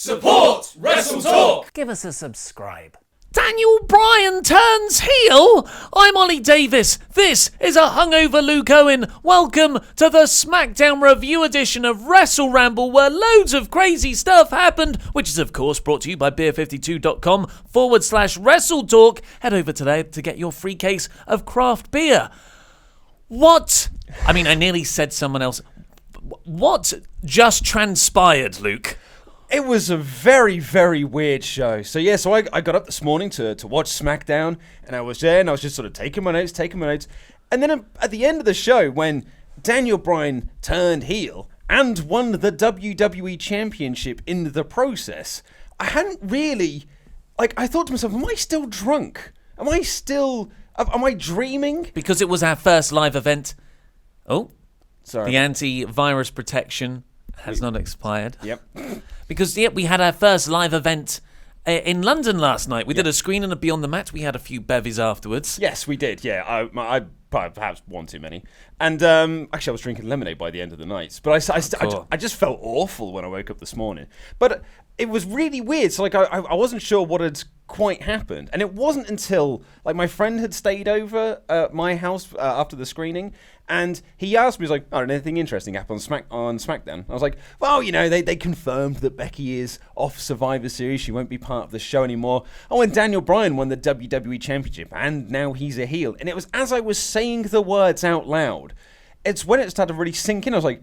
Support WrestleTalk! Give us a subscribe. Daniel Bryan turns heel? I'm Ollie Davis. This is a hungover Luke Owen. Welcome to the SmackDown review edition of WrestleRamble, where loads of crazy stuff happened, which is of course brought to you by beer52.com/WrestleTalk. Head over today to get your free case of craft beer. What? I mean, I nearly said someone else. What just transpired, Luke? It was a very, very weird show. So I got up this morning to watch SmackDown, and I was there, and I was just sort of taking my notes. And then at the end of the show, when Daniel Bryan turned heel and won the WWE Championship in the process, I hadn't really, I thought to myself, am I still drunk? Am I dreaming? Because it was our first live event. Oh, sorry. The anti-virus protection has not expired. Yep. Because, we had our first live event in London last night. We did a screen and a Beyond the Mat. We had a few bevies afterwards. Yes, we did, yeah. I perhaps one too many. And actually, I was drinking lemonade by the end of the night. But I just felt awful when I woke up this morning. But it was really weird. So, I wasn't sure what had quite happened. And it wasn't until, my friend had stayed over at my house after the screening. And he asked me, he's like, oh, did anything interesting happen on SmackDown? I was like, well, they confirmed that Becky is off Survivor Series. She won't be part of the show anymore. Oh, and Daniel Bryan won the WWE Championship, and now he's a heel. And it was as I was saying the words out loud, it's when it started to really sink in. I was like,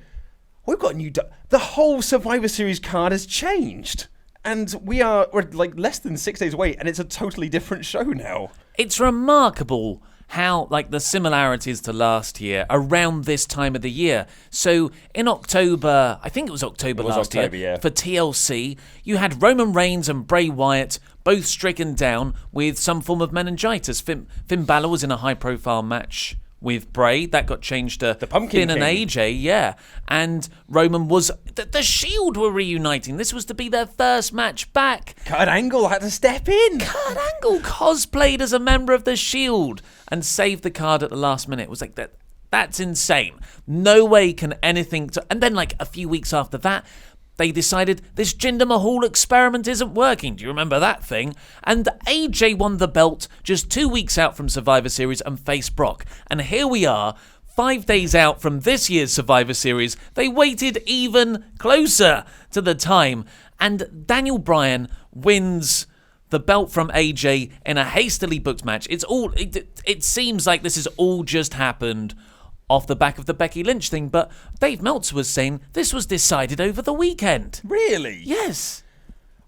we've got a new... The whole Survivor Series card has changed. And we're less than 6 days away, and it's a totally different show now. It's remarkable how, the similarities to last year around this time of the year. So in October, I think it was October last year, for TLC, you had Roman Reigns and Bray Wyatt both stricken down with some form of meningitis. Finn Balor was in a high-profile match with Bray. That got changed to the Pumpkin Finn and AJ, yeah. And Roman was... The Shield were reuniting. This was to be their first match back. Kurt Angle had to step in. Kurt Angle cosplayed as a member of the Shield and saved the card at the last minute. It was like that. That's insane. No way can anything... And then, a few weeks after that, they decided this Jinder Mahal experiment isn't working. Do you remember that thing? And AJ won the belt just 2 weeks out from Survivor Series and faced Brock. And here we are, 5 days out from this year's Survivor Series. They waited even closer to the time. And Daniel Bryan wins the belt from AJ in a hastily booked match. It seems like this has all just happened off the back of the Becky Lynch thing, but Dave Meltzer was saying this was decided over the weekend. Really? Yes.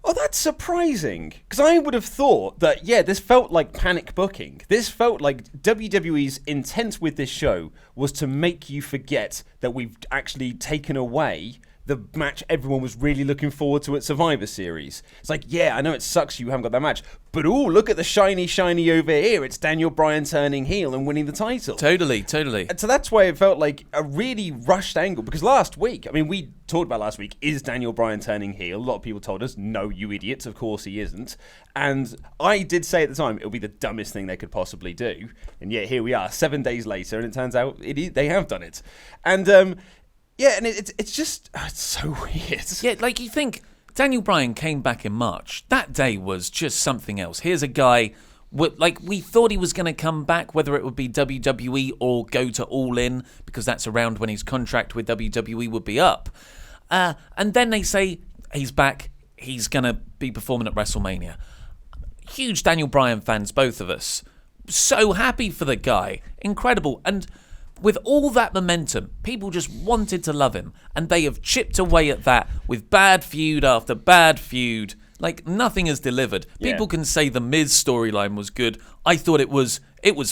Oh, that's surprising. Because I would have thought that, this felt like panic booking. This felt like WWE's intent with this show was to make you forget that we've actually taken away the match everyone was really looking forward to at Survivor Series. It's like, I know it sucks you haven't got that match, but look at the shiny over here. It's Daniel Bryan turning heel and winning the title. Totally. And so that's why it felt like a really rushed angle, because last week, we talked about last week, is Daniel Bryan turning heel? A lot of people told us, no, you idiots, of course he isn't. And I did say at the time, it'll be the dumbest thing they could possibly do. And yet here we are, 7 days later, and it turns out they have done it. And, and it's just, it's so weird. Yeah, you think Daniel Bryan came back in March. That day was just something else. Here's a guy, we thought he was going to come back, whether it would be WWE or go to All In, because that's around when his contract with WWE would be up. And then they say he's back, he's going to be performing at WrestleMania. Huge Daniel Bryan fans, both of us. So happy for the guy. Incredible. And with all that momentum, people just wanted to love him, and they have chipped away at that with bad feud after bad feud. Nothing has delivered. Yeah. People can say the Miz storyline was good. I thought it was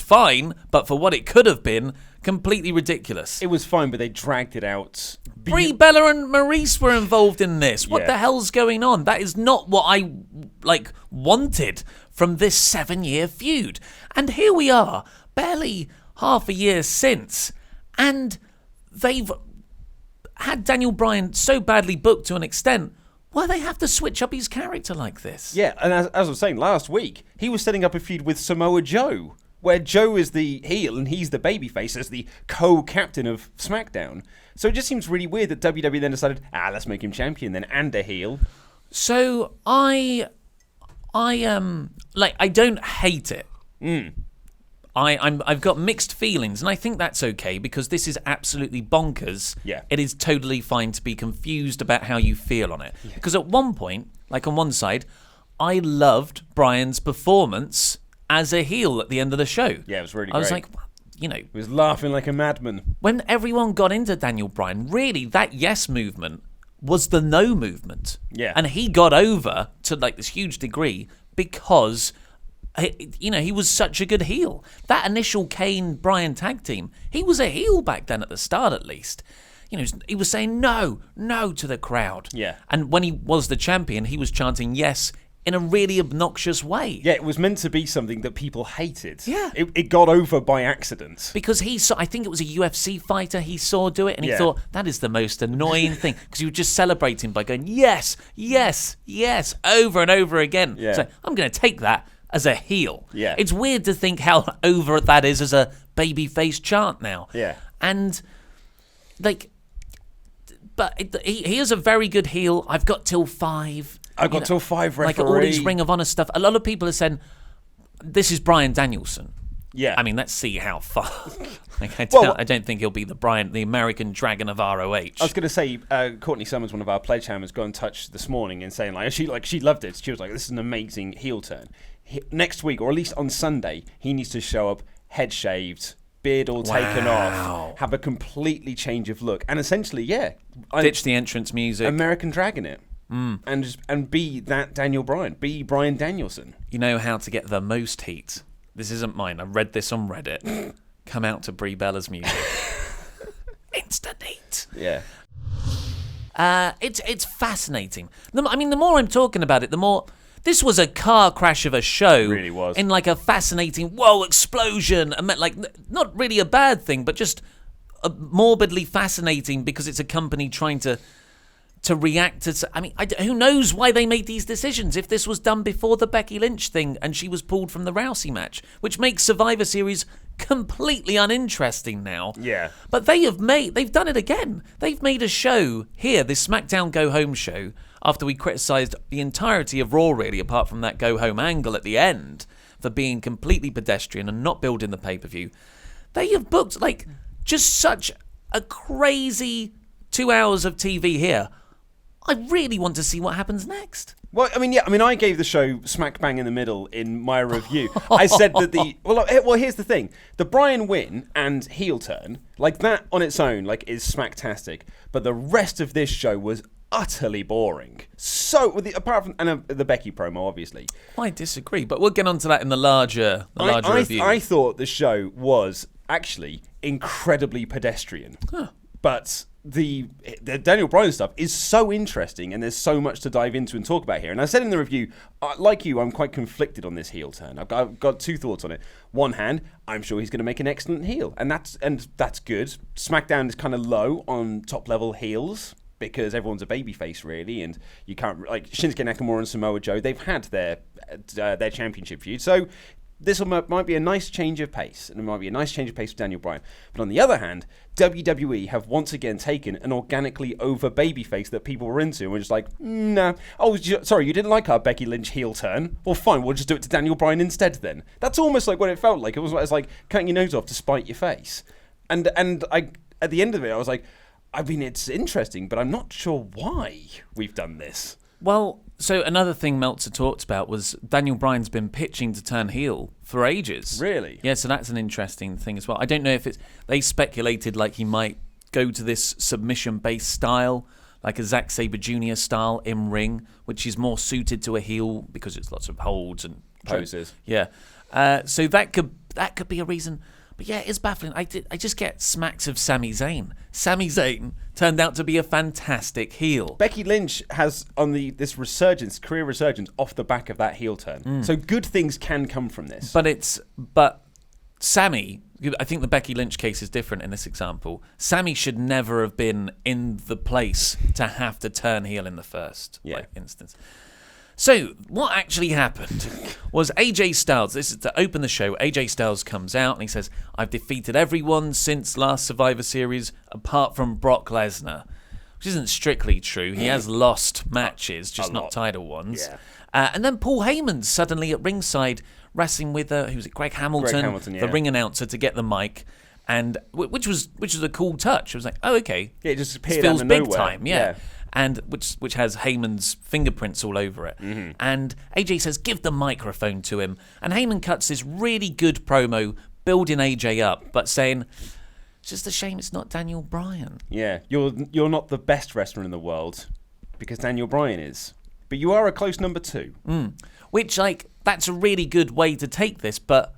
fine, but for what it could have been, completely ridiculous. It was fine, but they dragged it out. Brie Bella and Maurice were involved in this. What the hell's going on? That is not what I wanted from this 7-year feud. And here we are, barely half a year since, and they've had Daniel Bryan so badly booked to an extent why they have to switch up his character like this. Yeah, and as I was saying last week, he was setting up a feud with Samoa Joe, where Joe is the heel and he's the babyface as the co-captain of SmackDown. So it just seems really weird that WWE then decided, let's make him champion then and a heel. So I don't hate it. I've got mixed feelings, and I think that's okay because this is absolutely bonkers. Yeah. It is totally fine to be confused about how you feel on it. Yeah. Because at one point, like on one side, I loved Bryan's performance as a heel at the end of the show. Yeah, it was really great. I was like, you know... He was laughing like a madman. When everyone got into Daniel Bryan, really, that yes movement was the no movement. Yeah. And he got over to like this huge degree because... he was such a good heel. That initial Kane-Bryan tag team, he was a heel back then at the start at least. He was saying no to the crowd. Yeah. And when he was the champion, he was chanting yes in a really obnoxious way. Yeah, it was meant to be something that people hated. Yeah. It got over by accident. Because I think it was a UFC fighter he saw do it, and he thought, that is the most annoying thing. Because you were just celebrating by going, yes, yes, yes, over and over again. Yeah. So I'm going to take that as a heel. Yeah. It's weird to think how over that is as a babyface chant now. Yeah. And, but he is a very good heel. I've got till 5. I've got till 5 referee. Like all these Ring of Honor stuff. A lot of people are saying, this is Bryan Danielson. Yeah. I mean, let's see how far. I don't think he'll be the American Dragon of ROH. I was going to say, Courtney Summers, one of our Pledgehammers, got in touch this morning and saying she loved it. She was like, this is an amazing heel turn. Next week, or at least on Sunday, he needs to show up head shaved, beard all taken off, have a completely change of look, and essentially, ditch the entrance music, American Dragon it. And be that Daniel Bryan. Be Bryan Danielson. You know how to get the most heat. This isn't mine. I read this on Reddit. Come out to Brie Bella's music. Instant heat. Yeah. It's fascinating. The more I'm talking about it, the more... This was a car crash of a show. It really was. In like a fascinating, explosion. And like, not really a bad thing, but just morbidly fascinating because it's a company trying to react to... who knows why they made these decisions if this was done before the Becky Lynch thing and she was pulled from the Rousey match, which makes Survivor Series completely uninteresting now. Yeah. But they've done it again. They've made a show here, this SmackDown Go Home show, after we criticised the entirety of Raw, really, apart from that Go Home angle at the end, for being completely pedestrian and not building the pay-per-view. They have booked, just such a crazy 2 hours of TV here. I really want to see what happens next. Well, I gave the show smack bang in the middle in my review. I said that here's the thing. The Bryan win and heel turn, that on its own, is smacktastic. But the rest of this show was utterly boring. So, apart from the Becky promo, obviously. I disagree, but we'll get onto that in the larger review. I thought the show was actually incredibly pedestrian. Huh. But the Daniel Bryan stuff is so interesting, and there's so much to dive into and talk about here. And I said in the review, like you, I'm quite conflicted on this heel turn. I've got 2 thoughts on it. One hand, I'm sure he's going to make an excellent heel, and that's good. SmackDown is kind of low on top level heels because everyone's a babyface really, and you can't Shinsuke Nakamura and Samoa Joe. They've had their championship feud, so. This might be a nice change of pace, and it might be a nice change of pace for Daniel Bryan. But on the other hand, WWE have once again taken an organically over babyface that people were into, and were just like, nah. Oh, sorry, you didn't like our Becky Lynch heel turn? Well, fine, we'll just do it to Daniel Bryan instead then. That's almost like what it felt like. It was like cutting your nose off to spite your face. And I, at the end of it, I was like, it's interesting, but I'm not sure why we've done this. Well, so another thing Meltzer talked about was Daniel Bryan's been pitching to turn heel for ages. Really? Yeah, so that's an interesting thing as well. I don't know if they speculated he might go to this submission-based style, like a Zack Sabre Jr. style in ring, which is more suited to a heel because it's lots of holds and poses. Yeah. So that could be a reason. But yeah, it's baffling. I just get smacks of Sami Zayn. Sami Zayn turned out to be a fantastic heel. Becky Lynch has on this career resurgence off the back of that heel turn. So good things can come from this. But Sami, I think the Becky Lynch case is different in this example. Sami should never have been in the place to have to turn heel in the first instance. So, what actually happened was AJ Styles, this is to open the show, AJ Styles comes out and he says, I've defeated everyone since last Survivor Series apart from Brock Lesnar. which isn't strictly true. He has lost matches, just not title ones. Yeah. And then Paul Heyman's suddenly at ringside wrestling with who was it? Greg Hamilton, the ring announcer, to get the mic, and which was a cool touch. It was like, oh, okay, yeah, it just appeared feels out of big nowhere. time, yeah. And which has Heyman's fingerprints all over it. Mm-hmm. And AJ says, give the microphone to him. And Heyman cuts this really good promo, building AJ up, but saying, it's just a shame it's not Daniel Bryan. Yeah, you're not the best wrestler in the world because Daniel Bryan is. But you are a close number 2. Which, like, that's a really good way to take this, but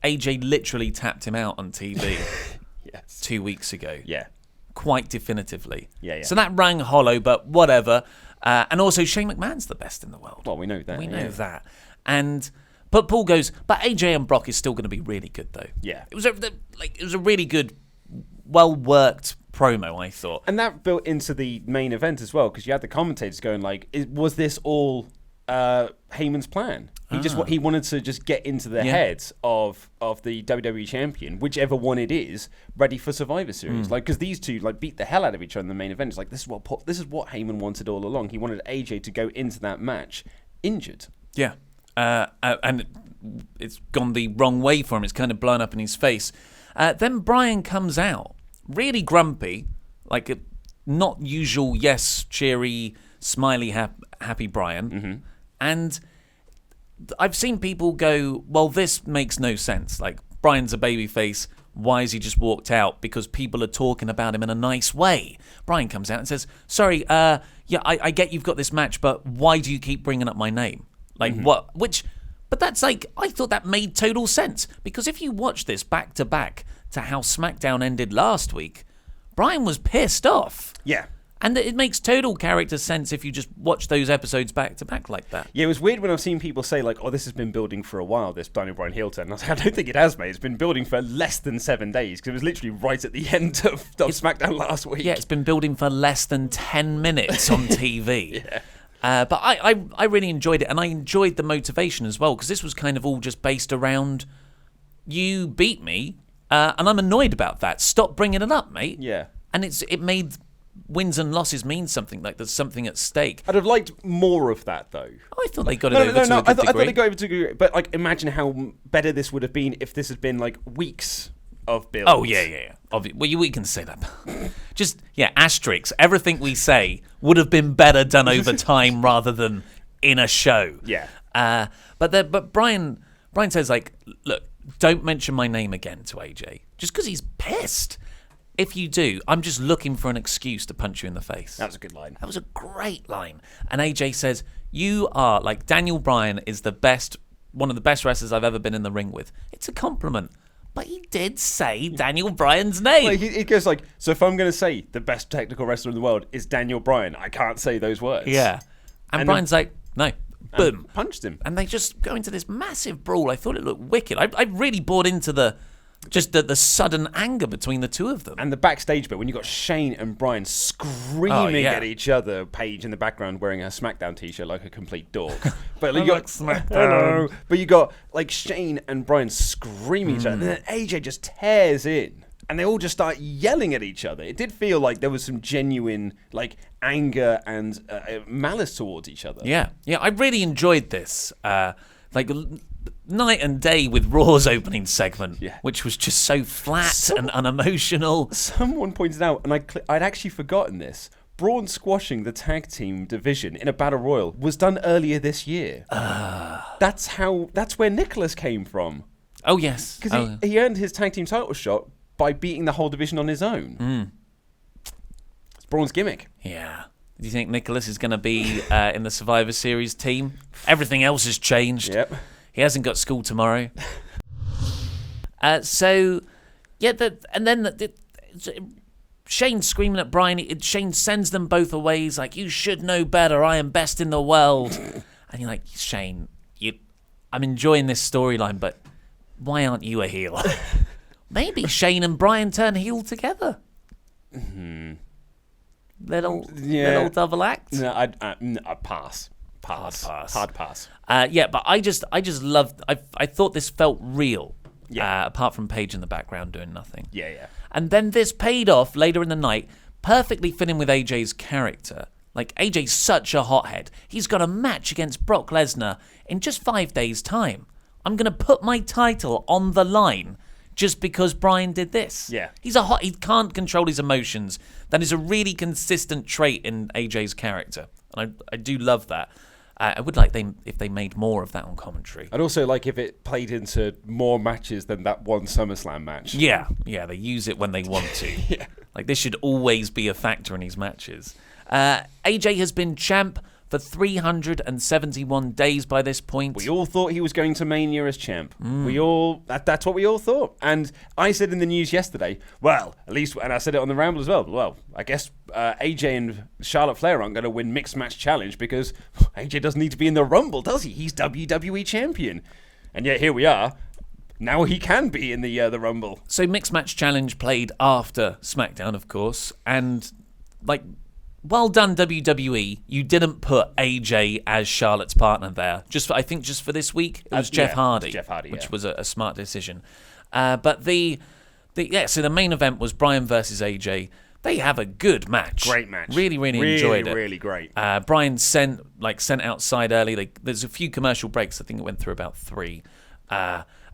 AJ literally tapped him out on TV Yes. 2 weeks ago. Yeah. Quite definitively. Yeah. So that rang hollow, but whatever. And also, Shane McMahon's the best in the world. Well, we know that. We know that. But Paul goes, but AJ and Brock is still going to be really good, though. Yeah. It was a really good, well-worked promo, I thought. And that built into the main event as well, because you had the commentators going like, was this all Heyman's plan? He wanted to just get into the heads of the WWE champion, whichever one it is, ready for Survivor Series. Like, because these two like beat the hell out of each other in the main event. It's like this is what Heyman wanted all along. He wanted AJ to go into that match injured. Yeah. And it's gone the wrong way for him. It's kind of blown up in his face. Then Bryan comes out, really grumpy, like a not usual, yes, cheery, smiley, happy Bryan. And I've seen people go, well, this makes no sense. Like, Bryan's a babyface. Why has he just walked out? Because people are talking about him in a nice way. Bryan comes out and says, sorry, I get you've got this match, but why do you keep bringing up my name? Like, what? But that's like, I thought that made total sense. Because if you watch this back to back to how SmackDown ended last week, Bryan was pissed off. Yeah. And it makes total character sense if you just watch those episodes back to back like that. Yeah, it was weird when I've seen people say, like, oh, this has been building for a while, this Daniel Bryan heel turn. And I was like, I don't think it has, mate. It's been building for less than 7 days, because it was literally right at the end of SmackDown last week. Yeah, it's been building for less than 10 minutes on TV. But I really enjoyed it, and I enjoyed the motivation as well, because this was kind of all just based around, you beat me, and I'm annoyed about that. Stop bringing it up, mate. Yeah. And it made wins and losses mean something, like there's something at stake. I'd have liked more of that, though. I thought they got it over to a good degree. I thought they got over to a degree. But, like, imagine how better this would have been if this had been, like, weeks of build. Oh, yeah. Well, we can say that. Just, asterisks. Everything we say would have been better done over time rather than in a show. Yeah. But Bryan says, like, look, don't mention my name again to AJ. Just because he's pissed. If you do, I'm just looking for an excuse to punch you in the face. That was a good line. That was a great line. And AJ says, you are, like, Daniel Bryan is the best, one of the best wrestlers I've ever been in the ring with. It's a compliment. But he did say Daniel Bryan's name. Well, he goes like, so if I'm going to say the best technical wrestler in the world is Daniel Bryan, I can't say those words. Yeah. And Bryan's like, no. Boom. Punched him. And they just go into this massive brawl. I thought it looked wicked. I really bought into the sudden anger between the two of them. And the backstage bit, when you got Shane and Bryan screaming at each other, Paige in the background wearing a SmackDown t-shirt like a complete dork. But you got SmackDown. But you got like Shane and Bryan screaming at each other, and then AJ just tears in, and they all just start yelling at each other. It did feel like there was some genuine like anger and malice towards each other. Yeah, I really enjoyed this. Night and day with Raw's opening segment, which was just so flat and unemotional. Someone pointed out, and I'd actually forgotten this, Braun squashing the tag team division in a battle royal was done earlier this year. That's where Nicholas came from. Oh, yes. Because he earned his tag team title shot by beating the whole division on his own. It's Braun's gimmick. Yeah. Do you think Nicholas is going to be in the Survivor Series team? Everything else has changed. Yep. He hasn't got school tomorrow. And then Shane screaming at Bryan. Shane sends them both away. He's like, you should know better. I am best in the world. And you're like, Shane, I'm enjoying this storyline, but why aren't you a heel? Maybe Shane and Bryan turn heel together. Little double act. No, I'd pass. Hard pass. But I just loved. I thought this felt real. Yeah. Apart from Paige in the background doing nothing. Yeah. And then this paid off later in the night. perfectly fit in with AJ's character. Like, AJ's such a hothead. He's got a match against Brock Lesnar in just 5 days' time. I'm going to put my title on the line just because Bryan did this. Yeah. He can't control his emotions. That is a really consistent trait in AJ's character. And I do love that. I would like if they made more of that on commentary. I'd also like if it played into more matches than that one SummerSlam match. Yeah, they use it when they want to. Yeah. Like, this should always be a factor in his matches. AJ has been champ for 371 days by this point. We all thought he was going to Mania as champ. That's what we all thought. And I said in the news yesterday, well, at least, and I said it on the Ramble as well, I guess AJ and Charlotte Flair aren't going to win Mixed Match Challenge because AJ doesn't need to be in the Rumble, does he? He's WWE champion. And yet here we are. Now he can be in the Rumble. So Mixed Match Challenge played after SmackDown, of course, and like, well done WWE. You didn't put AJ as Charlotte's partner there. I think just for this week, it was Jeff Hardy. Which was a smart decision. But so the main event was Bryan versus AJ. They have a good match. Great match. Really enjoyed it. Really great. Bryan sent outside early. There's a few commercial breaks. I think it went through about 3.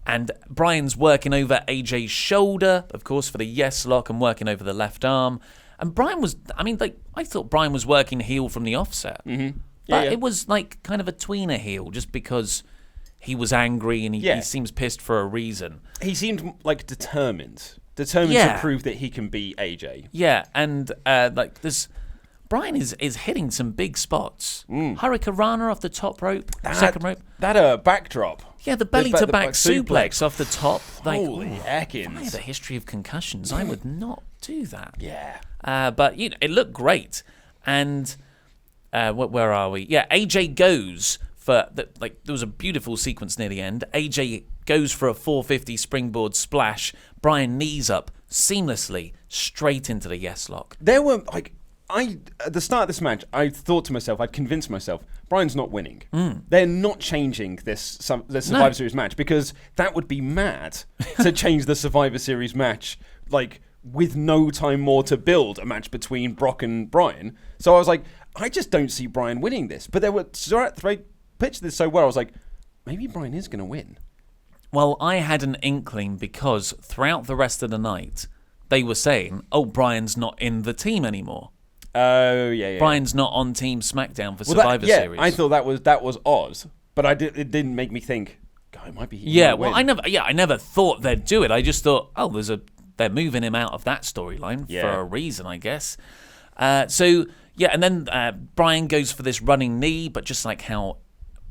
And Bryan's working over AJ's shoulder, of course, for the yes lock, and working over the left arm. And Bryan I thought Bryan was working heel from the offset. Mm-hmm. But it was like kind of a tweener heel just because he was angry and he seems pissed for a reason. He seemed like determined to prove that he can beat AJ. Yeah, and Bryan is hitting some big spots. Hurricanrana off the top rope, second rope. That backdrop. Yeah, the belly-to-back suplex off the top. Holy heckins. If I had a history of concussions, I would not do that. Yeah. But, it looked great. And where are we? Yeah, AJ goes for... there was a beautiful sequence near the end. AJ goes for a 450 springboard splash. Bryan knees up seamlessly straight into the yes lock. There were, at the start of this match, I thought to myself, I'd convinced myself, Bryan's not winning. They're not changing the Survivor Series match because that would be mad to change the Survivor Series match, with no time more to build a match between Brock and Bryan. So I was like, I just don't see Bryan winning this. But they pitched this so well, I was like, maybe Bryan is going to win. Well, I had an inkling because throughout the rest of the night, they were saying, Bryan's not in the team anymore. Oh, yeah. Bryan's not on Team SmackDown for Survivor Series. I thought that was Oz, but it didn't make me think, God, it might be he. Yeah, well, I never thought they'd do it. I just thought, they're moving him out of that storyline for a reason, I guess. And then Bryan goes for this running knee, but just like how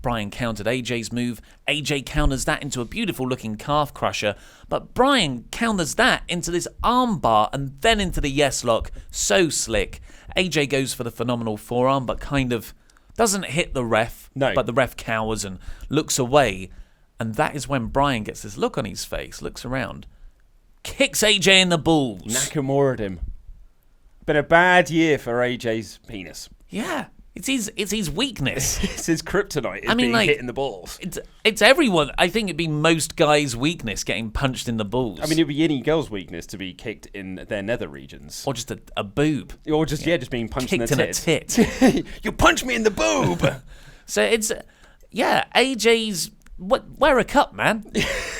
Bryan countered AJ's move, AJ counters that into a beautiful-looking calf crusher, but Bryan counters that into this arm bar and then into the yes lock. So slick. AJ goes for the phenomenal forearm, but kind of doesn't hit the ref. No. But the ref cowers and looks away, and that is when Bryan gets this look on his face, looks around, kicks AJ in the balls. Nakamura'd him. Been a bad year for AJ's penis. Yeah. It's his weakness. It's his kryptonite. Being hit in the balls. It's everyone. I think it'd be most guys' weakness getting punched in the balls. I mean, it'd be any girl's weakness to be kicked in their nether regions. Or just a boob. Or just being punched kicked in the tit. tit. You punch me in the boob! So it's... Yeah, AJ's... Wear a cup, man.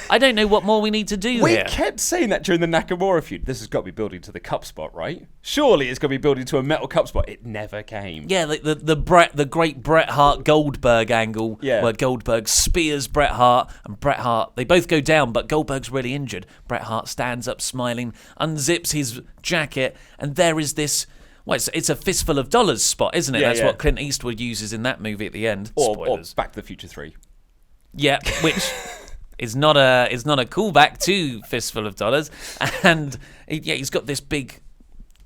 I don't know what more we need to do here. We kept saying that during the Nakamura feud. This has got to be building to the cup spot, right? Surely it's got to be building to a metal cup spot. It never came. Yeah, the great Bret Hart Goldberg angle, where Goldberg spears Bret Hart, and Bret Hart, they both go down, but Goldberg's really injured. Bret Hart stands up smiling, unzips his jacket, and there is this... Well, it's a fistful of dollars spot, isn't it? That's what Clint Eastwood uses in that movie at the end. Or Spoilers. Back to the Future 3. Yeah, which is not a callback to Fistful of Dollars, and he's got this big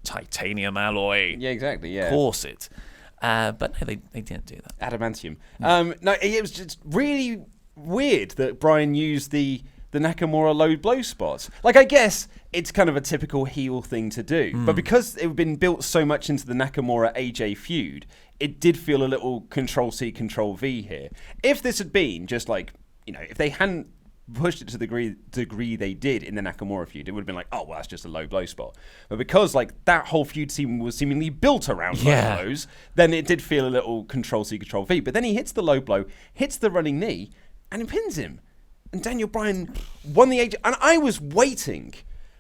titanium alloy. Yeah, exactly. Yeah, corset. But no, they didn't do that. Adamantium. No, it was just really weird that Bryan used the Nakamura low blow spots. I guess it's kind of a typical heel thing to do, but because it had been built so much into the Nakamura AJ feud, it did feel a little Control-C, Control-V here. If this had been just if they hadn't pushed it to the degree they did in the Nakamura feud, it would have been like, oh, well, that's just a low blow spot. But because like that whole feud was seemingly built around low blows, then it did feel a little Control-C, Control-V. But then he hits the low blow, hits the running knee, and pins him. And Daniel Bryan won the AJ. And I was waiting,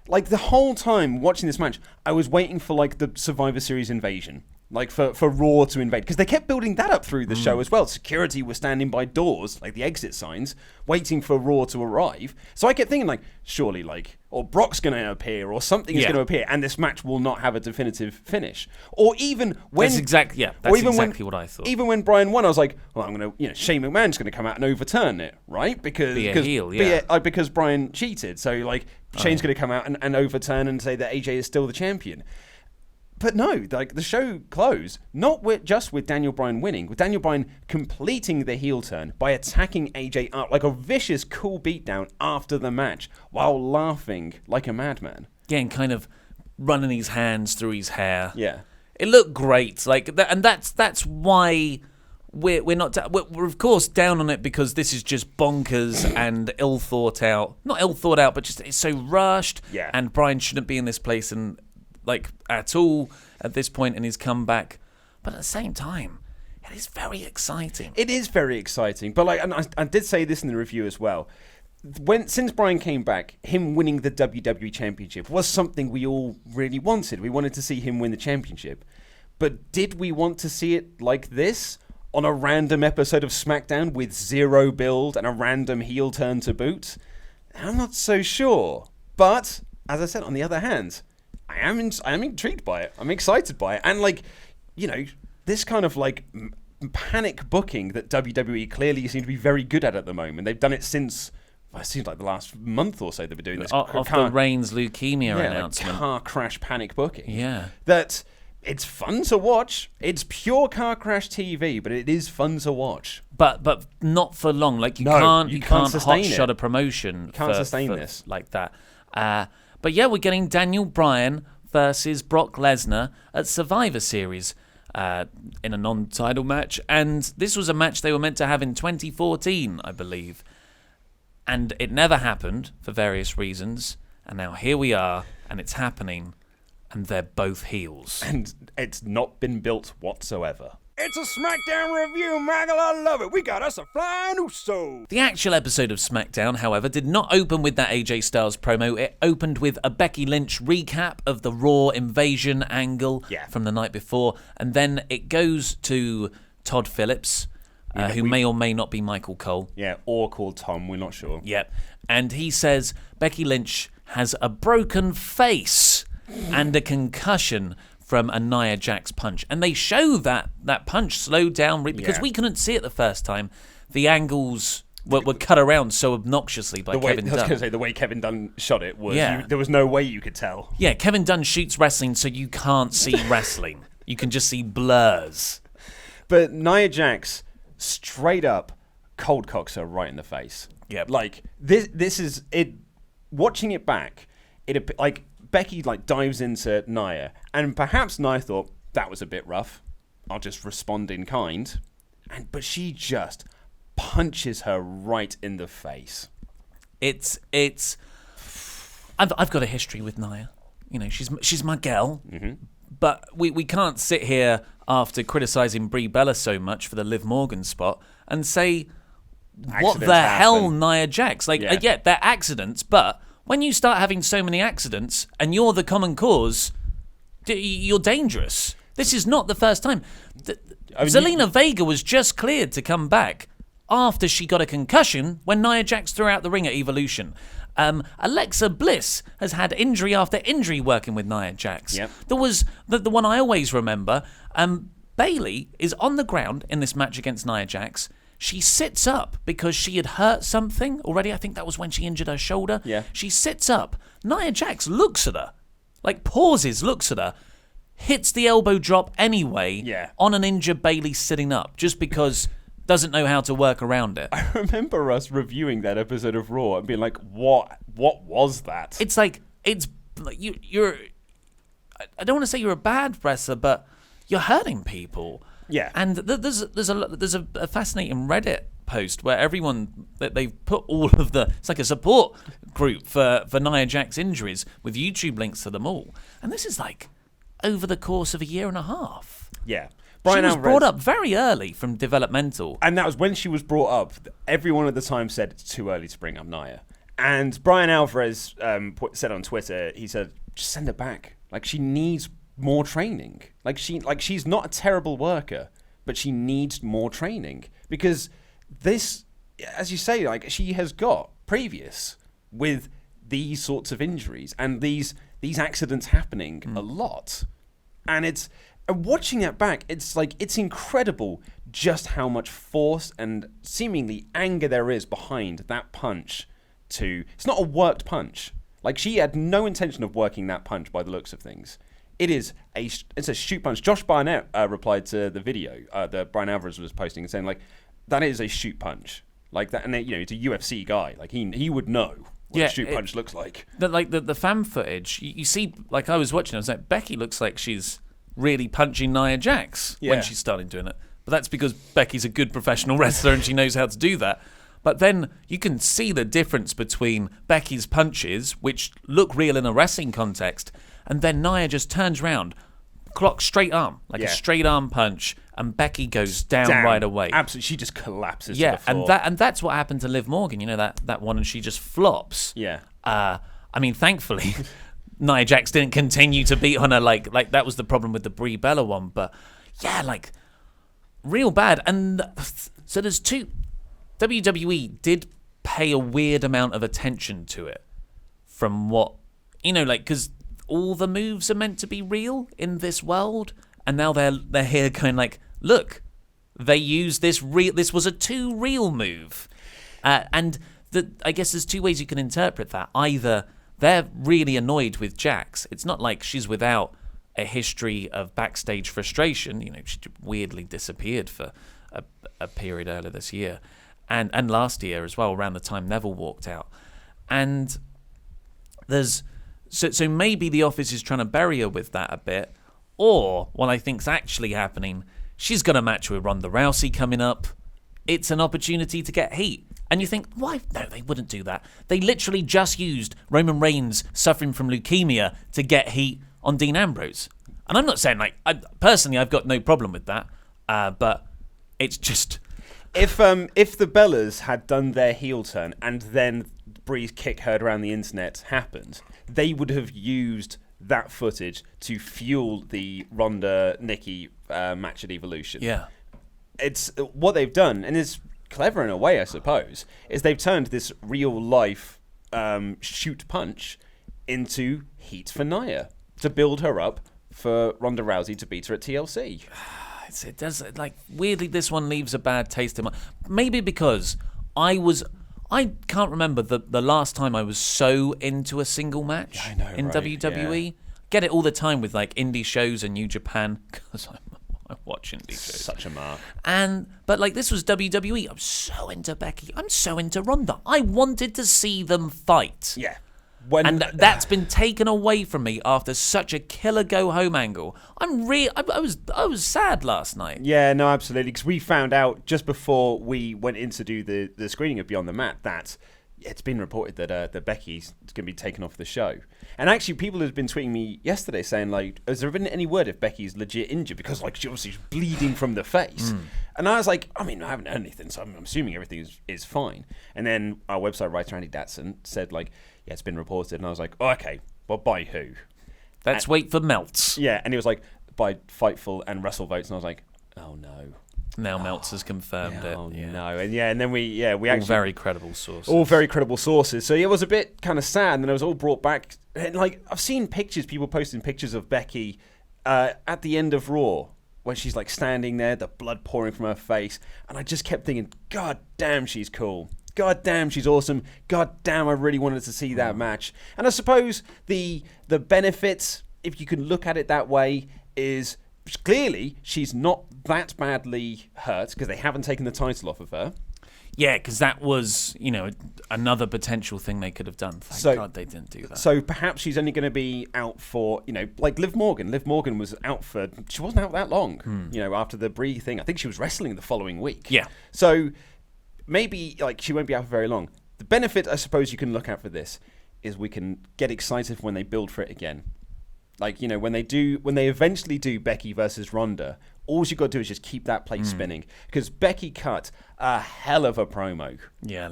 like the whole time watching this match, I was waiting for like the Survivor Series invasion. Like for Raw to invade, because they kept building that up through the show as well. Security was standing by doors, like the exit signs, waiting for Raw to arrive. So I kept thinking, like, surely, like, or Brock's going to appear, or something is going to appear, and this match will not have a definitive finish. Or even when that's exactly what I thought. Even when Bryan won, I was like, well, I'm going to, Shane McMahon's going to come out and overturn it, right? Because be a heel, because Bryan cheated. So like Shane's going to come out and overturn and say that AJ is still the champion. But no, like the show closed, not just with Daniel Bryan winning, with Daniel Bryan completing the heel turn by attacking AJ up like a vicious, cool beatdown after the match while laughing like a madman. Yeah, and kind of running his hands through his hair. Yeah, it looked great. Like, and that's why we're not we're of course down on it because this is just bonkers and ill thought out. Not ill thought out, but just it's so rushed. Yeah, and Bryan shouldn't be in this place and. Like at all at this point in his comeback, but at the same time, it is very exciting. It is very exciting, but like, and I did say this in the review as well. Since Bryan came back, him winning the WWE Championship was something we all really wanted. We wanted to see him win the championship, but did we want to see it like this on a random episode of SmackDown with zero build and a random heel turn to boot? I'm not so sure. But as I said, on the other hand. I am intrigued by it. I'm excited by it. And, like, this kind of, like, panic booking that WWE clearly seem to be very good at the moment. They've done it since, it seems like the last month or so they've been doing this. Off the Reigns leukemia announcement. Like car crash panic booking. Yeah. That it's fun to watch. It's pure car crash TV, but it is fun to watch. But not for long. Like, you can't hot shot a promotion. You can't sustain this. Like that. But yeah, we're getting Daniel Bryan versus Brock Lesnar at Survivor Series in a non-title match. And this was a match they were meant to have in 2014, I believe. And it never happened for various reasons. And now here we are, and it's happening, and they're both heels. And it's not been built whatsoever. It's a SmackDown review, Maggle. I love it. We got us a flying Uso. The actual episode of SmackDown, however, did not open with that AJ Styles promo. It opened with a Becky Lynch recap of the Raw invasion angle from the night before. And then it goes to Todd Phillips, who may or may not be Michael Cole. Yeah, or called Tom. We're not sure. Yep. And he says Becky Lynch has a broken face and a concussion from a Nia Jax punch. And they show that punch slowed down because we couldn't see it the first time. The angles were cut around so obnoxiously by Kevin Dunn. I was going to say, the way Kevin Dunn shot it was, there was no way you could tell. Yeah, Kevin Dunn shoots wrestling so you can't see wrestling. You can just see blurs. But Nia Jax straight up cold cocks her right in the face. Yeah. Like, this is it. Watching it back, like, Becky dives into Nia, and perhaps Nia thought that was a bit rough. I'll just respond in kind, but she just punches her right in the face. I've got a history with Nia. She's my gal, but we can't sit here after criticizing Brie Bella so much for the Liv Morgan spot and say what the hell, Nia Jax? They're accidents, but when you start having so many accidents and you're the common cause, you're dangerous. This is not the first time. Zelina Vega was just cleared to come back after she got a concussion when Nia Jax threw out the ring at Evolution. Alexa Bliss has had injury after injury working with Nia Jax. Yep. There was the one I always remember. Bayley is on the ground in this match against Nia Jax. She sits up because she had hurt something already. I think that was when she injured her shoulder. Yeah. She sits up. Nia Jax looks at her, pauses, looks at her, hits the elbow drop anyway on an injured Bayley sitting up just because doesn't know how to work around it. I remember us reviewing that episode of Raw and being like, what was that? It's like, you're I don't want to say you're a bad wrestler, but you're hurting people. Yeah. And there's a fascinating Reddit post where everyone that they've put all of it's like a support group for Nia Jax injuries with YouTube links to them all, and this is like over the course of a year and a half. Yeah. Bryan was brought up very early from developmental. And that was when she was brought up. Everyone at the time said it's too early to bring up Nia. And Bryan Alvarez said on Twitter, he said, just send her back. Like, she needs more training. She's not a terrible worker, but she needs more training. Because this, as you say, like, she has got previous with these sorts of injuries and these accidents happening a lot. And watching that back, it's incredible just how much force and seemingly anger there is behind that punch. It's not a worked punch. Like, she had no intention of working that punch by the looks of things. It's a shoot punch. Josh Barnett replied to the video that Bryan Alvarez was posting and saying, like, that is a shoot punch. Like that, and it's a UFC guy. Like, he would know what a shoot punch looks like. The fan footage, you see, like, I was watching, I was like, Becky looks like she's really punching Nia Jax when she's starting doing it. But that's because Becky's a good professional wrestler and she knows how to do that. But then you can see the difference between Becky's punches, which look real in a wrestling context, and then Nia just turns around, clocks straight arm, like a straight arm punch, and Becky goes down right away. Absolutely, she just collapses to the floor. and that's what happened to Liv Morgan, that one, and she just flops. Yeah. I mean, thankfully, Nia Jax didn't continue to beat on her like that was the problem with the Brie Bella one, but yeah, like, real bad. And so there's two. WWE did pay a weird amount of attention to it from what, because all the moves are meant to be real in this world, and now they're here going like, look, they used this was a too real move. And I guess there's two ways you can interpret that. Either they're really annoyed with Jax. It's not like she's without a history of backstage frustration. She weirdly disappeared for a period earlier this year. And last year as well, around the time Neville walked out. And there's... So maybe the office is trying to bury her with that a bit. Or, what I think's actually happening, she's got a match with Ronda Rousey coming up. It's an opportunity to get heat. And you think, why? No, they wouldn't do that. They literally just used Roman Reigns suffering from leukemia to get heat on Dean Ambrose. And I'm not saying, personally, I've got no problem with that. But it's just... If the Bellas had done their heel turn and then Brie's kick heard around the internet happened, they would have used that footage to fuel the Ronda-Nikki match at Evolution. Yeah. It's what they've done, and it's clever in a way, I suppose, is they've turned this real-life shoot punch into heat for Nia to build her up for Ronda Rousey to beat her at TLC. It does, weirdly, this one leaves a bad taste in my... Maybe because I can't remember the last time I was so into a single match in WWE. Yeah. Get it all the time with, indie shows and New Japan, because I watch indie shows. Such a mark. But, this was WWE. I'm so into Becky. I'm so into Ronda. I wanted to see them fight. Yeah. And that's been taken away from me after such a killer go home angle. I was sad last night. Yeah, no, absolutely. Because we found out just before we went in to do the screening of Beyond the Mat that it's been reported that Becky's going to be taken off the show. And actually, people have been tweeting me yesterday saying, has there been any word if Becky's legit injured? Because, she obviously is bleeding from the face. And I was like, I haven't heard anything, so I'm assuming everything is fine. And then our website writer, Andy Datson, said, yeah, it's been reported. And I was like, oh, okay, well, by who? Let's wait for Meltz. Yeah, and he was like, by Fightful and WrestleVotes. And I was like, oh, no. Now Meltz has confirmed it. Oh, no. And then we actually... All very credible sources. All very credible sources. So, it was a bit kind of sad. And then it was all brought back. And, I've seen pictures, people posting pictures of Becky at the end of Raw, when she's, standing there, the blood pouring from her face. And I just kept thinking, God damn, she's cool. God damn, she's awesome. God damn, I really wanted to see that match. And I suppose the benefit, if you can look at it that way, is clearly she's not that badly hurt because they haven't taken the title off of her. Yeah, because that was, another potential thing they could have done. Thank God they didn't do that. So perhaps she's only going to be out for, like Liv Morgan. Liv Morgan was out she wasn't out that long, after the Brie thing. I think she was wrestling the following week. Yeah. So... maybe like she won't be out for very long. The benefit, I suppose, you can look at for this is we can get excited when they build for it again. Like, you know, when they eventually do Becky versus Ronda, all you got to do is just keep that plate spinning. Because Becky cut a hell of a promo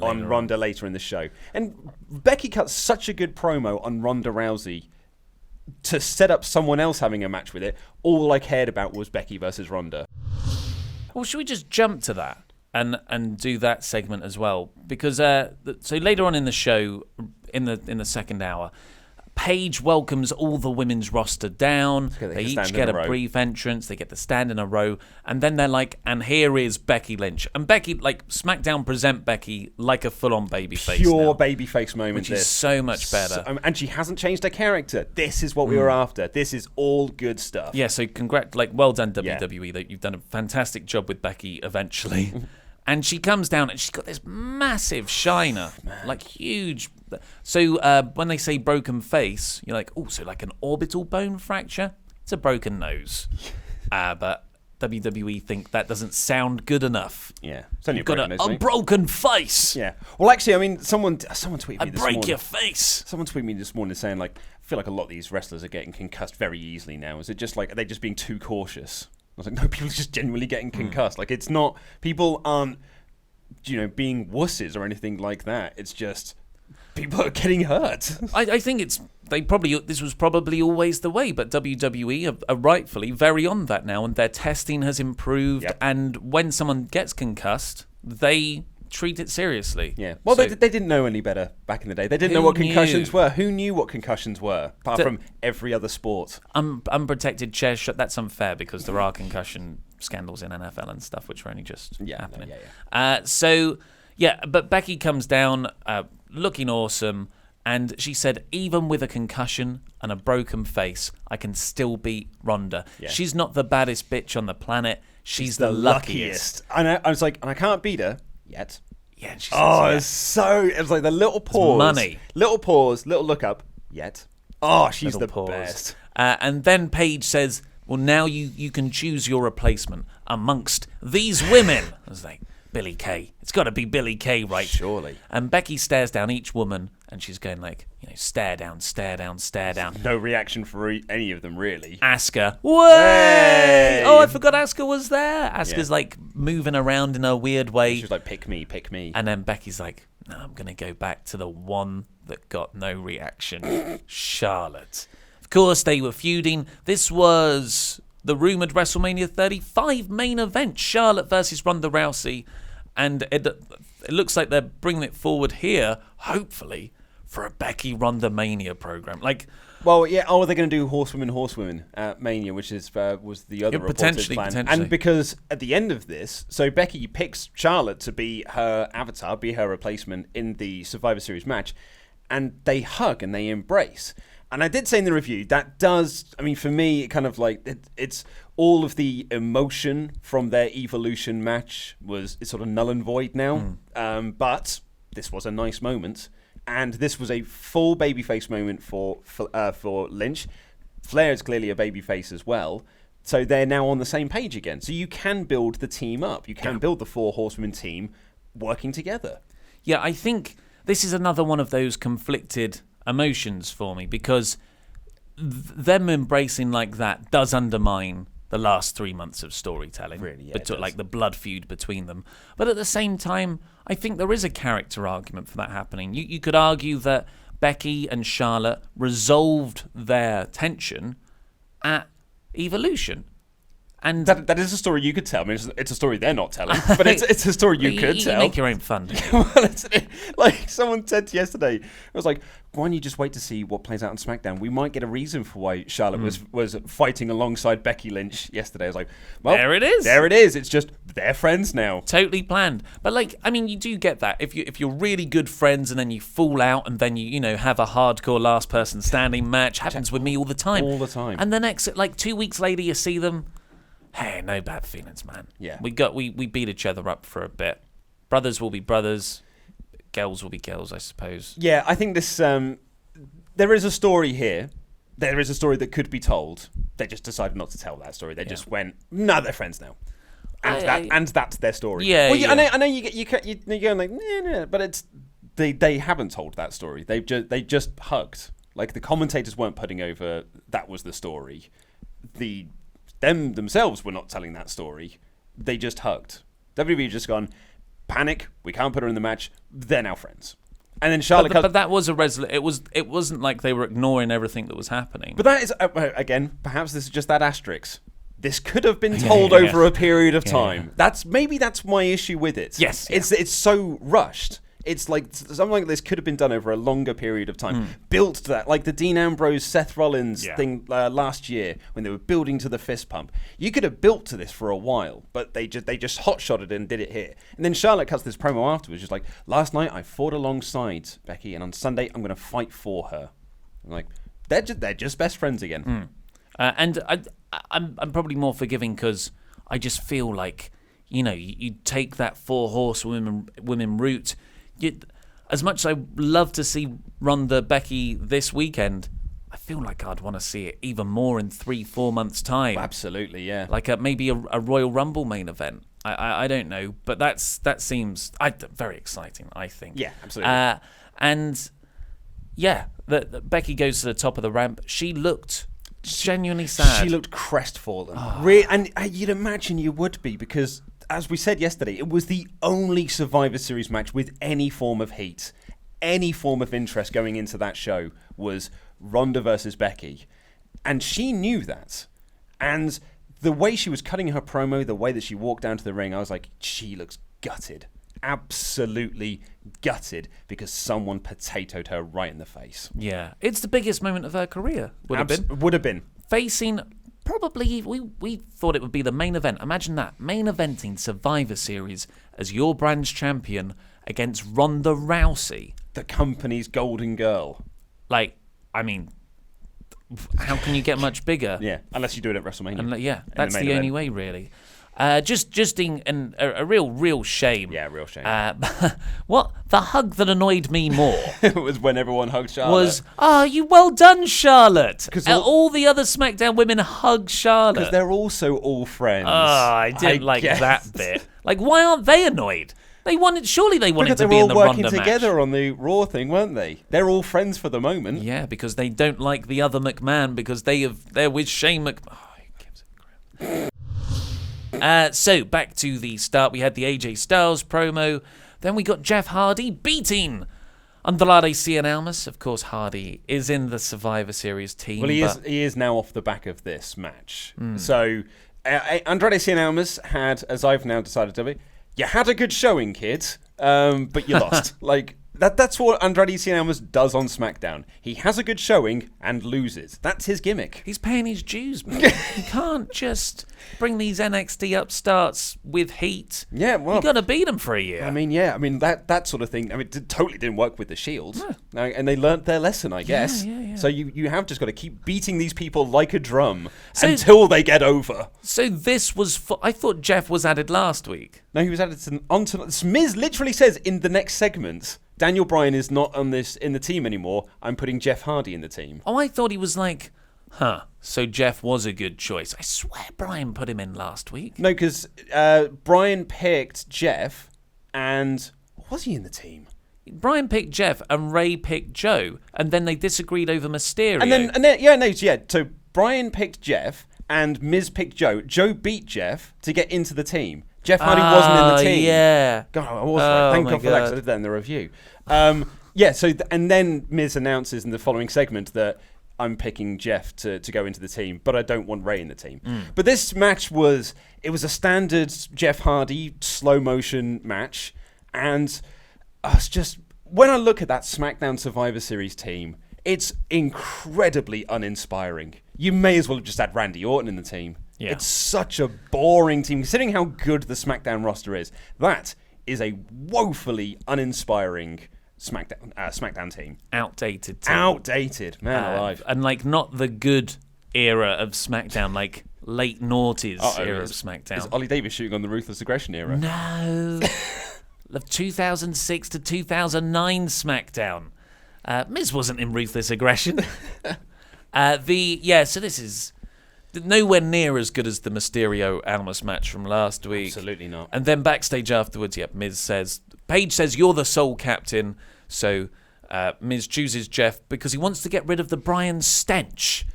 on Ronda later in the show. And Becky cut such a good promo on Ronda Rousey to set up someone else having a match with it. All I cared about was Becky versus Ronda. Well, should we just jump to that and do that segment as well? Because so later on in the show, in the second hour, Paige welcomes all the women's roster down. They each get a brief entrance. They get to stand in a row. And then they're like, and here is Becky Lynch. And Becky, like, SmackDown present Becky like a full-on babyface. Pure babyface moment. Which is so much better. And she hasn't changed her character. This is what we were after. This is all good stuff. Yeah, so well done, WWE. That you've done a fantastic job with Becky eventually. And she comes down and she's got this massive shiner, like huge. So when they say broken face, you're like, oh, so like an orbital bone fracture? It's a broken nose. But WWE think that doesn't sound good enough. Yeah. It's only You've got a broken face. Yeah. Well, actually, I mean, someone tweeted me this morning. I break your face. Someone tweeted me this morning saying, like, I feel like a lot of these wrestlers are getting concussed very easily now. Is it just like, are they just being too cautious? I was like, no, people are just genuinely getting concussed. Like, it's not, people aren't, being wusses or anything like that. It's just, people are getting hurt. I think this was probably always the way, but WWE are rightfully very on that now, and their testing has improved, and when someone gets concussed, they treat it seriously. Yeah. Well, so, they didn't know any better back in the day. They didn't know what concussions were. Who knew what concussions were, apart from every other sport? Unprotected chair shot. That's unfair because there are concussion scandals in NFL and stuff, which are only just happening. But Becky comes down looking awesome, and she said, even with a concussion and a broken face, I can still beat Ronda. Yeah. She's not the baddest bitch on the planet. She's the luckiest. And I was like, and I can't beat her yet. Yeah, and she says, it was like the little pause. Money. Little pause, little look up, yet. Oh, she's little the best. And then Paige says, well, now you can choose your replacement amongst these women. I was like, Billie Kay. It's got to be Billie Kay, right? Surely. And Becky stares down each woman, and she's going like, stare down, stare down, stare down. No reaction for any of them, really. Asuka. Way! Oh, I forgot Asuka was there. Asuka's like moving around in a weird way. She's like, pick me, pick me. And then Becky's like, no, I'm going to go back to the one that got no reaction. Charlotte. Of course, they were feuding. This was the rumoured WrestleMania 35 main event, Charlotte versus Ronda Rousey. And it looks like they're bringing it forward here, hopefully, for a Becky Ronda Mania program. Well, yeah. Oh, they're going to do Horsewomen at Mania, which was the other reported plan. And because at the end of this, so Becky picks Charlotte to be her avatar, be her replacement in the Survivor Series match, and they hug and they embrace. And I did say in the review, that does, I mean, for me, it kind of like, it's all of the emotion from their Evolution match it's sort of null and void now. But this was a nice moment. And this was a full babyface moment for Lynch. Flair is clearly a babyface as well. So they're now on the same page again. So you can build the team up. You can build the 4 Horsewomen team working together. Yeah, I think this is another one of those conflicted emotions for me, because them embracing like that does undermine the last 3 months of storytelling. Really, like the blood feud between them. But at the same time, I think there is a character argument for that happening. You could argue that Becky and Charlotte resolved their tension at Evolution. And that is a story you could tell. I mean, it's a story they're not telling, but it's a story you could tell. You make your own fun. Well, like someone said yesterday, it was like, why don't you just wait to see what plays out on SmackDown? We might get a reason for why Charlotte was fighting alongside Becky Lynch yesterday. I was like, well, there it is. There it is. It's just they're friends now. Totally planned. But you do get that. If you're really good friends and then you fall out and then you have a hardcore last person standing match, happens with me all the time. All the time. And the next 2 weeks later you see them. Hey, no bad feelings, man. Yeah. We beat each other up for a bit. Brothers will be brothers. Girls will be girls, I suppose. Yeah, I think this. There is a story here. There is a story that could be told. They just decided not to tell that story. They just went, no, they're friends now. and that's their story. Yeah, well, yeah. I know you're going like, nah, but it's they haven't told that story. They just hugged. Like, the commentators weren't putting over that was the story. Them themselves were not telling that story. They just hugged. WWE just gone, panic, we can't put her in the match, they're now friends. And then Charlotte... But that was a it wasn't like they were ignoring everything that was happening. But that is, again, perhaps this is just that asterisk. This could have been told over a period of time. Yeah. That's my issue with it. Yes. It's so rushed. It's like something like this could have been done over a longer period of time. Built to that, like the Dean Ambrose, Seth Rollins thing last year when they were building to the fist pump. You could have built to this for a while, but they just hotshotted it and did it here. And then Charlotte cuts this promo afterwards, just like, last night I fought alongside Becky, and on Sunday I'm going to fight for her. I'm like, they're just best friends again. And I'm probably more forgiving because I just feel like, you take that 4 horsewomen route. As much as I love to see Ronda Becky this weekend, I feel like I'd want to see it even more in 3-4 months' time. Absolutely, yeah. Like maybe a Royal Rumble main event. I don't know, but that seems very exciting, I think. Yeah, absolutely. And yeah, Becky goes to the top of the ramp. She looked genuinely sad. She looked crestfallen. And you'd imagine you would be, because, as we said yesterday, it was the only Survivor Series match with any form of heat, any form of interest going into that show was Ronda versus Becky. And she knew that. And the way she was cutting her promo, the way that she walked down to the ring, I was like, she looks gutted. Absolutely gutted because someone potatoed her right in the face. Yeah. It's the biggest moment of her career, would have been. Facing... Probably, we thought it would be the main event. Imagine that, main eventing Survivor Series as your brand's champion against Ronda Rousey. The company's golden girl. Like, I mean, how can you get much bigger? Yeah, unless you do it at WrestleMania. And, that's the only way, really. Just a real shame. Yeah, real shame. What the hug that annoyed me more it was when everyone hugged Charlotte. Was, you well done, Charlotte. Because all the other SmackDown women hug Charlotte. Because they're also all friends. Oh, I didn't like that bit. Like, why aren't they annoyed? Surely they wanted to be in the Ronda match. They were all working together on the Raw thing, weren't they? They're all friends for the moment. Yeah, because they don't like the other McMahon because they're with Shane McMahon. Oh, he gives it crap. So, back to the start. We had the AJ Styles promo. Then we got Jeff Hardy beating Andrade Cien Almas. Of course, Hardy is in the Survivor Series team. Well, he is now off the back of this match. So, Andrade Cien Almas had, as I've now decided to be, you had a good showing, kid, but you lost. That's what Andrade Cien Almas does on SmackDown. He has a good showing and loses. That's his gimmick. He's paying his dues, man. You can't just bring these NXT upstarts with heat. Yeah, well, you got to beat them for a year. That sort of thing. It totally didn't work with the Shield, and they learnt their lesson, I guess. Yeah. So you have just got to keep beating these people like a drum until they get over. So this was. I thought Jeff was added last week. No, he was added onto. Miz literally says in the next segment, Daniel Bryan is not in the team anymore. I'm putting Jeff Hardy in the team. Oh, I thought he was like, so Jeff was a good choice. I swear Bryan put him in last week. No, because Bryan picked Jeff, and was he in the team? Bryan picked Jeff, and Rey picked Joe, and then they disagreed over Mysterio. So Bryan picked Jeff, and Miz picked Joe. Joe beat Jeff to get into the team. Jeff Hardy wasn't in the team. Yeah. God, I was thank God for that, because I did that in the review. And then Miz announces in the following segment that I'm picking Jeff to go into the team, but I don't want Rey in the team. But this match was a standard Jeff Hardy slow motion match, and it's just, when I look at that SmackDown Survivor Series team, it's incredibly uninspiring. You may as well have just had Randy Orton in the team. Yeah. It's such a boring team, considering how good the SmackDown roster is. That is a woefully uninspiring SmackDown team. Outdated team. Outdated, man alive. And not the good era of SmackDown, like late noughties era of SmackDown. Is Ollie Davis shooting on the Ruthless Aggression era? No. Of 2006 to 2009 SmackDown. Miz wasn't in Ruthless Aggression. So this is nowhere near as good as the Mysterio Almas match from last week. Absolutely not. And then backstage afterwards, Paige says, you're the sole captain. So Miz chooses Jeff because he wants to get rid of the Bryan stench,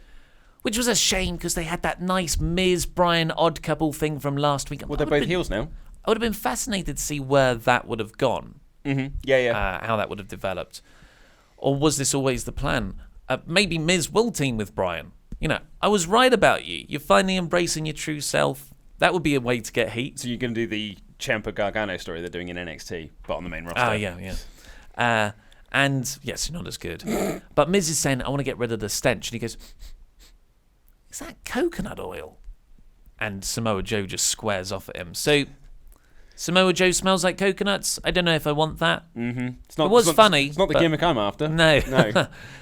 which was a shame because they had that nice Miz-Bryan odd couple thing from last week. Well, they're both heels now. I would have been fascinated to see where that would have gone. Mm-hmm. Yeah. How that would have developed. Or was this always the plan? Maybe Miz will team with Bryan. I was right about you. You're finally embracing your true self. That would be a way to get heat. So you're going to do the Ciampa Gargano story they're doing in NXT, but on the main roster. Oh, yeah. And, yes, not as good. But Miz is saying, I want to get rid of the stench. And he goes, is that coconut oil? And Samoa Joe just squares off at him. So Samoa Joe smells like coconuts. I don't know if I want that. Mm-hmm. It was funny. It's not the gimmick I'm after. No.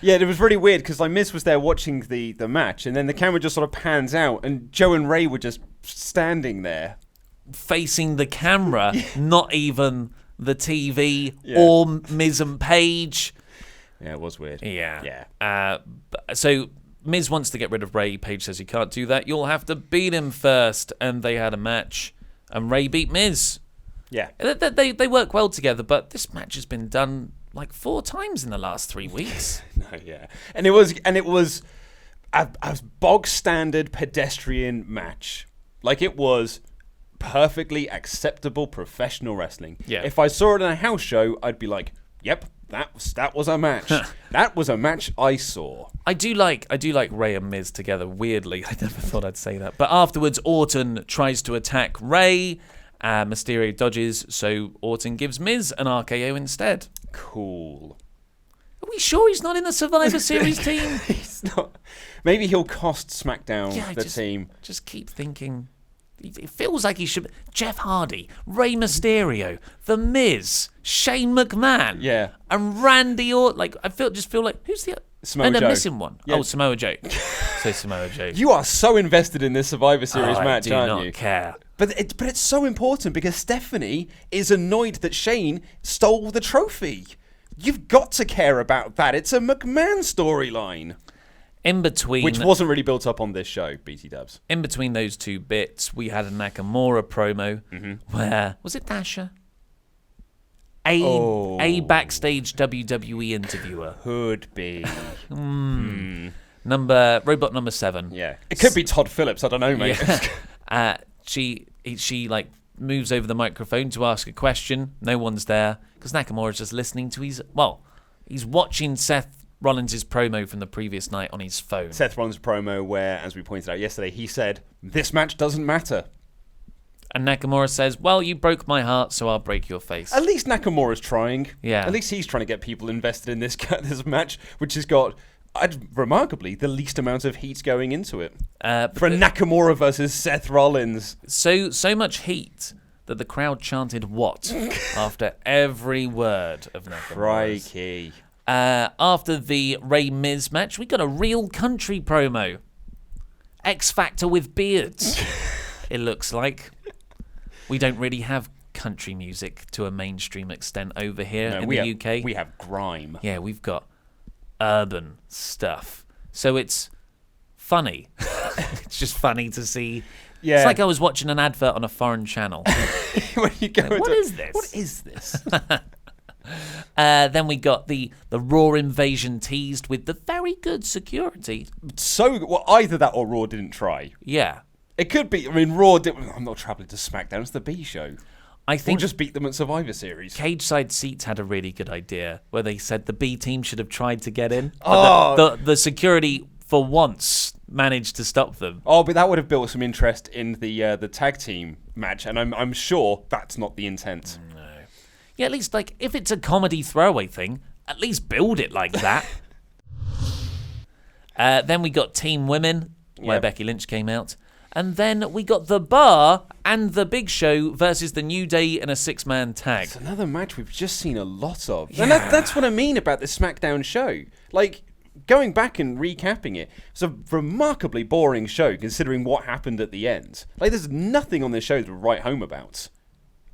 Yeah, it was really weird because Miz was there watching the match, and then the camera just sort of pans out, and Joe and Ray were just standing there. Facing the camera, not even the TV or Miz and Paige. Yeah, it was weird. Yeah. So Miz wants to get rid of Ray. Paige says he can't do that. You'll have to beat him first. And they had a match, and Ray beat Miz. Yeah. They work well together, but this match has been done like 4 times in the last 3 weeks. No, yeah. And it was a bog standard pedestrian match. Like, it was perfectly acceptable professional wrestling. Yeah. If I saw it in a house show, I'd be like, yep, that was a match. That was a match I saw. I do like Ray and Miz together, weirdly. I never thought I'd say that. But afterwards, Orton tries to attack Ray. Mysterio dodges, so Orton gives Miz an RKO instead. Cool. Are we sure he's not in the Survivor Series team? He's not. Maybe he'll cost SmackDown the team. Just keep thinking. It feels like he should. Jeff Hardy, Rey Mysterio, The Miz, Shane McMahon, and Randy Orton. Like I just feel like who's the? Samoa Joe. I'm missing one. Yeah. Oh, Samoa Joe. So Samoa Joe. You are so invested in this Survivor Series match, aren't you? I do not care. But it's so important because Stephanie is annoyed that Shane stole the trophy. You've got to care about that. It's a McMahon storyline. In between... Which wasn't really built up on this show, BT Dubs. In between those two bits, we had a Nakamura promo where... Was it Dasha? A backstage WWE interviewer. Could be. Robot number 7. Yeah. It could be Todd Phillips. I don't know, mate. Yeah. She like moves over the microphone to ask a question. No one's there because Nakamura's just listening to he's watching Seth Rollins' promo from the previous night on his phone. Seth Rollins' promo where, as we pointed out yesterday, he said, this match doesn't matter. And Nakamura says, well, you broke my heart, so I'll break your face. At least Nakamura's trying. Yeah. At least he's trying to get people invested in this match, which has got, remarkably, the least amount of heat going into it. For Nakamura versus Seth Rollins. So much heat that the crowd chanted what after every word of Nakamura's. Crikey. After the Rey Miz match, we got a real country promo. X Factor with beards, it looks like. We don't really have country music to a mainstream extent over here in the UK. We have grime. Yeah, we've got urban stuff. So it's funny. It's just funny to see. Yeah. It's like I was watching an advert on a foreign channel. When you go what is this? What is this? Then we got the Raw invasion teased with the very good security. Either that or Raw didn't try. Yeah. It could be. I mean, Raw did. I'm not travelling to SmackDown. It's the B show. I think we'll just beat them at Survivor Series. Cage Side Seats had a really good idea where they said the B team should have tried to get in. But the security for once managed to stop them. Oh, but that would have built some interest in the tag team match, and I'm sure that's not the intent. No. Yeah, at least like if it's a comedy throwaway thing, at least build it like that. Then we got Team Women, where Becky Lynch came out. And then we got The Bar and The Big Show versus The New Day in a 6-man tag. It's another match we've just seen a lot of. Yeah. And that's what I mean about this SmackDown show. Like, going back and recapping it, it's a remarkably boring show considering what happened at the end. Like, there's nothing on this show to write home about.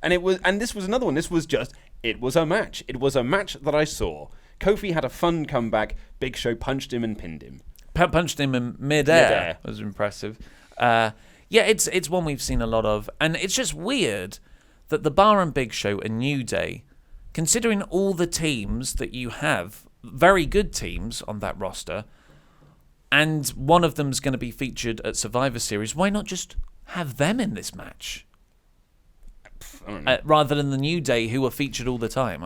And this was another one. This was just, it was a match. It was a match that I saw. Kofi had a fun comeback. Big Show punched him and pinned him. punched him in midair. That was impressive. Yeah, it's one we've seen a lot of, and it's just weird that the Bar and Big Show and New Day, considering all the teams that you have, very good teams on that roster, and one of them's going to be featured at Survivor Series, why not just have them in this match? I don't know. Rather than the New Day, who are featured all the time.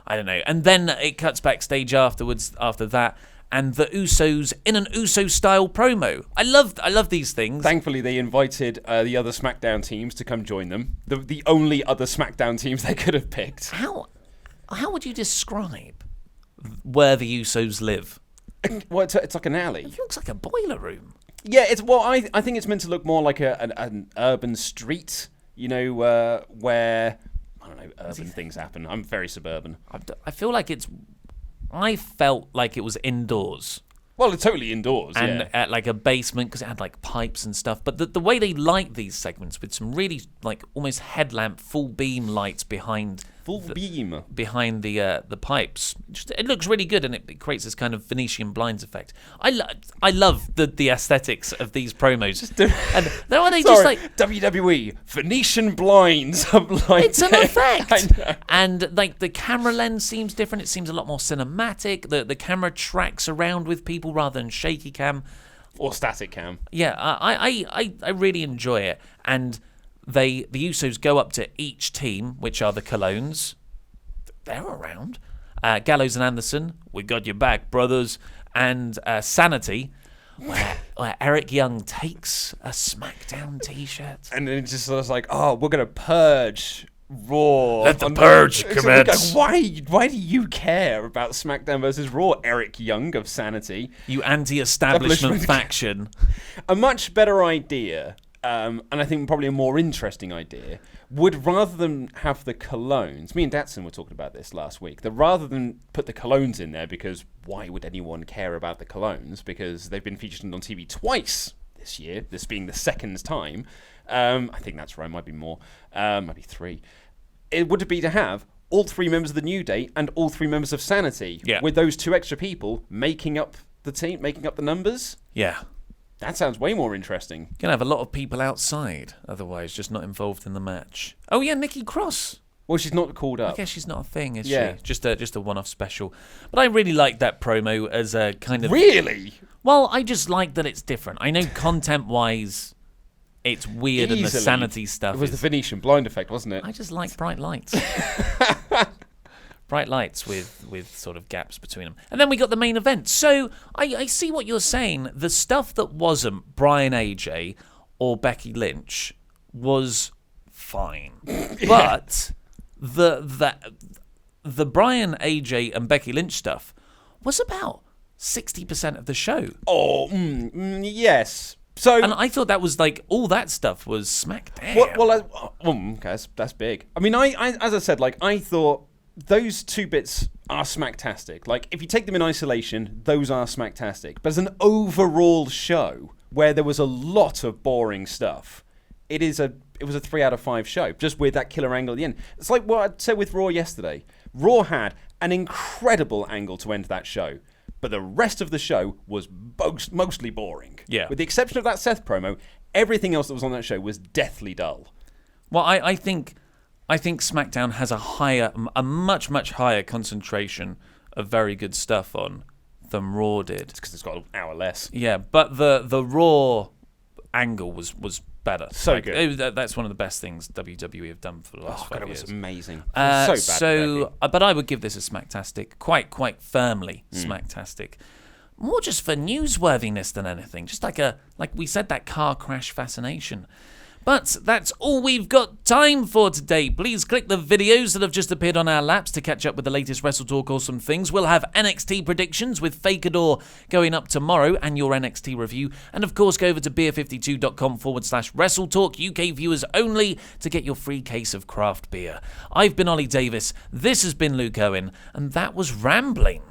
I don't know. And then it cuts backstage afterwards, after that, and the Usos in an Uso-style promo. I love these things. Thankfully, they invited the other SmackDown teams to come join them. The only other SmackDown teams they could have picked. How would you describe where the Usos live? Well, it's like an alley. It looks like a boiler room. Yeah, I think it's meant to look more like an urban street, where, I don't know, urban things happen. I'm very suburban. I feel like I felt like it was indoors. Well, it's totally indoors, and at like a basement, because it had like pipes and stuff. But the way they light these segments with some really like almost headlamp, full beam lights behind the pipes, it looks really good, and it creates this kind of Venetian blinds effect. I love the aesthetics of these promos. And then when they just like WWE Venetian blinds. It's an effect, and like the camera lens seems different. It seems a lot more cinematic. The camera tracks around with people rather than shaky cam or static cam. Yeah, I really enjoy it, and the Usos go up to each team, which are the Colognes. They're around. Gallows and Anderson, we got your back, brothers. And Sanity, where Eric Young takes a SmackDown T-shirt. And then it's just sort of like, oh, we're going to purge Raw. Let the purge commence. Why do you care about SmackDown versus Raw, Eric Young of Sanity? You anti-establishment faction. A much better idea, and I think probably a more interesting idea, would rather than have the Colognes, me and Datsun were talking about this last week, that rather than put the Colognes in there, because why would anyone care about the Colognes? Because they've been featured on TV twice this year, this being the second time. I think that's right, might be more, might be 3. It would be to have all 3 members of the New Day and all 3 members of Sanity, with those 2 extra people making up the team, making up the numbers. Yeah. That sounds way more interesting. You're going to have a lot of people outside, otherwise, just not involved in the match. Oh, yeah, Nikki Cross. Well, she's not called up. I guess she's not a thing, is she? Just a one-off special. But I really like that promo as a kind of... Really? Well, I just like that it's different. I know content-wise, it's weird and the Sanity stuff. It was the Venetian blind effect, wasn't it? I just like bright lights. Bright lights with sort of gaps between them. And then we got the main event. So I see what you're saying. The stuff that wasn't Bryan AJ or Becky Lynch was fine. But the Bryan AJ and Becky Lynch stuff was about 60% of the show. Oh, yes. So, and I thought that was like all that stuff was SmackDown. Okay, that's big. I mean, I as I said, like I thought those 2 bits are smacktastic. Like, if you take them in isolation, those are smacktastic. But as an overall show, where there was a lot of boring stuff, it was a 3 out of 5 show, just with that killer angle at the end. It's like what I'd said with Raw yesterday. Raw had an incredible angle to end that show, but the rest of the show was mostly boring. Yeah. With the exception of that Seth promo, everything else that was on that show was deathly dull. Well, I think SmackDown has a much higher concentration of very good stuff on than Raw did. It's because it's got an hour less. Yeah, but the Raw angle was better. So good. That's one of the best things WWE have done for the last 5 years. It was amazing. So bad. But I would give this a smacktastic, quite firmly smacktastic. More just for newsworthiness than anything. Just like we said, that car crash fascination. But that's all we've got time for today. Please click the videos that have just appeared on our laps to catch up with the latest WrestleTalk Awesome Things. We'll have NXT predictions with Fakeador going up tomorrow and your NXT review. And of course, go over to beer52.com/WrestleTalk, UK viewers only, to get your free case of craft beer. I've been Ollie Davis, this has been Luke Owen, and that was Rambling.